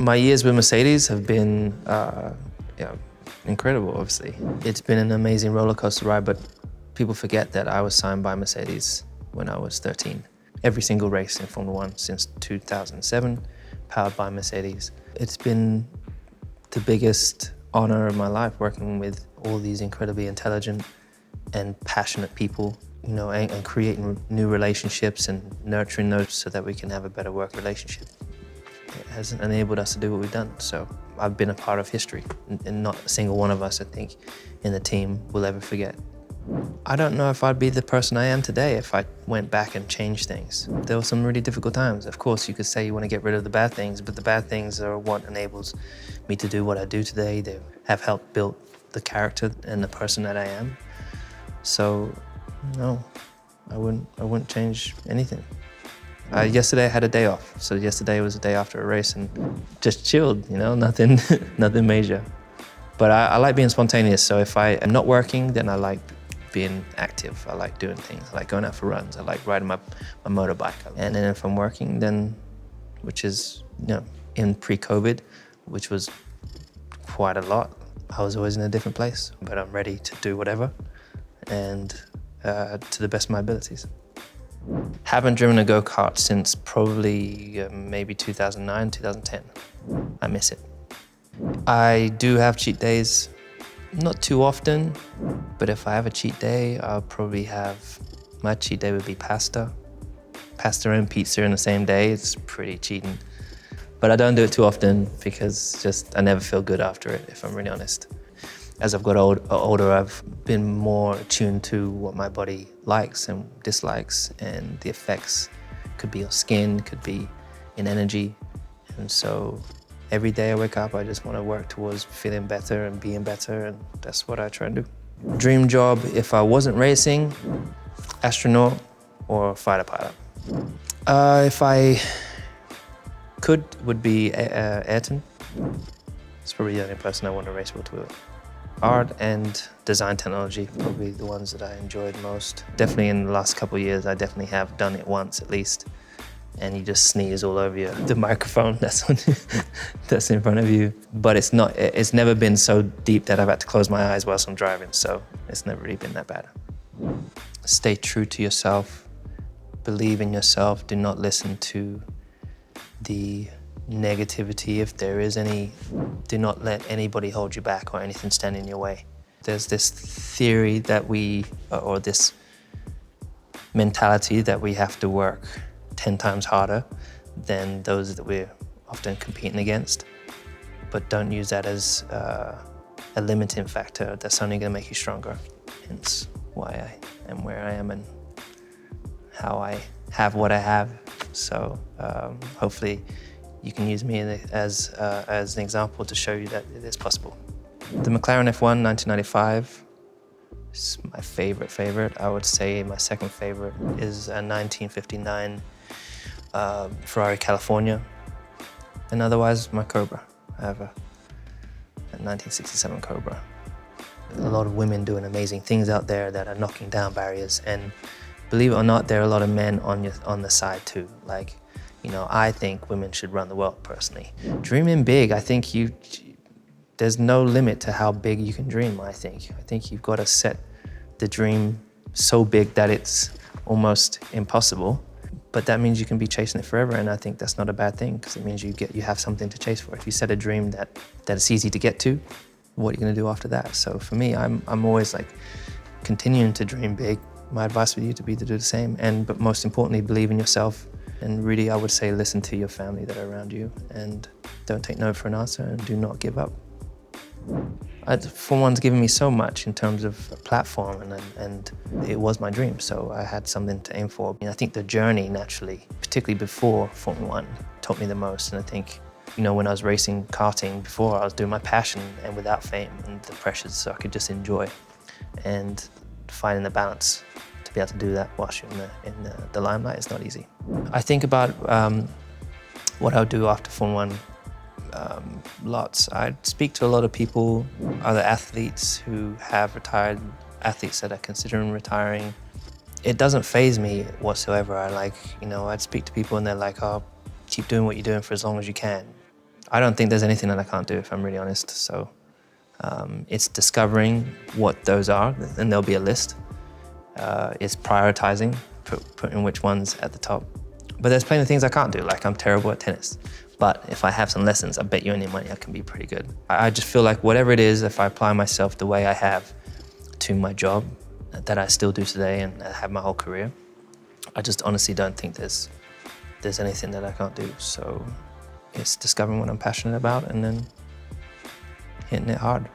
My years with Mercedes have been incredible, obviously. It's been an amazing roller coaster ride, but people forget that I was signed by Mercedes when I was 13. Every single race in Formula One since 2007, powered by Mercedes. It's been the biggest honor of my life working with all these incredibly intelligent and passionate people, you know, and creating new relationships and nurturing those so that we can have a better work relationship. It has enabled us to do what we've done. So I've been a part of history, and not a single one of us, I think, in the team will ever forget. I don't know if I'd be the person I am today if I went back and changed things. There were some really difficult times. Of course, you could say you want to get rid of the bad things, but the bad things are what enables me to do what I do today. They have helped build the character and the person that I am. So, no, I wouldn't change anything. Yesterday I had a day off, so yesterday was a day after a race and just chilled, you know, nothing major. But I like being spontaneous, so if I am not working, then I like being active. I like doing things. I like going out for runs. I like riding my motorbike. And then if I'm working, then, which is, you know, in pre-COVID, which was quite a lot, I was always in a different place. But I'm ready to do whatever, and to the best of my abilities. Haven't driven a go-kart since probably maybe 2009, 2010. I miss it. I do have cheat days. Not too often, but if I have a cheat day, I'll probably have, my cheat day would be pasta. Pasta and pizza in the same day, it's pretty cheating. But I don't do it too often because just I never feel good after it, if I'm really honest. As I've got older, I've been more attuned to what my body likes and dislikes, and the effects could be on skin, could be in energy. And so every day I wake up, I just want to work towards feeling better and being better, and that's what I try to do. Dream job, if I wasn't racing, astronaut or fighter pilot. If I could, would be Ayrton. It's probably the only person I want to race with. Art and design technology, probably the ones that I enjoyed most. Definitely in the last couple of years, I definitely have done it once at least. And you just sneeze all over the microphone that's in front of you. But it's never been so deep that I've had to close my eyes whilst I'm driving, so it's never really been that bad. Stay true to yourself, believe in yourself, do not listen to the negativity, if there is any. Do not let anybody hold you back or anything stand in your way. There's this theory that or this mentality that we have to work 10 times harder than those that we're often competing against. But don't use that as a limiting factor. That's only going to make you stronger. Hence why I am where I am and how I have what I have. So hopefully you can use me as an example to show you that it is possible. The McLaren F1 1995 is my favorite. I would say my second favorite is a 1959 Ferrari California, and otherwise my Cobra. I have a 1967 Cobra. A lot of women doing amazing things out there that are knocking down barriers, and believe it or not, there are a lot of men on the side too. Like, you know, I think women should run the world personally. Dreaming big, I think there's no limit to how big you can dream, I think you've got to set the dream so big that it's almost impossible. But that means you can be chasing it forever, and I think that's not a bad thing, because it means you have something to chase for. If you set a dream that it's easy to get to, what are you going to do after that? So for me, I'm always like continuing to dream big. My advice for you to be to do the same, but most importantly, believe in yourself. And really, I would say listen to your family that are around you, and don't take no for an answer, and do not give up. Formula One's given me so much in terms of a platform, and it was my dream, so I had something to aim for. I think the journey naturally, particularly before Formula One, taught me the most. And I think, you know, when I was racing karting before, I was doing my passion and without fame and the pressures, so I could just enjoy. And finding the balance to be able to do that whilst you're in the limelight is not easy. I think about what I'll do after Formula One lots. I speak to a lot of people, other athletes who have retired, athletes that are considering retiring. It doesn't faze me whatsoever. I'd speak to people and they're like, oh, keep doing what you're doing for as long as you can. I don't think there's anything that I can't do, if I'm really honest. So it's discovering what those are, and there'll be a list. It's prioritizing, putting which ones at the top. But there's plenty of things I can't do, like I'm terrible at tennis. But if I have some lessons, I bet you any money I can be pretty good. I just feel like whatever it is, if I apply myself the way I have to my job that I still do today and I have my whole career, I just honestly don't think there's anything that I can't do. So it's discovering what I'm passionate about and then hitting it hard.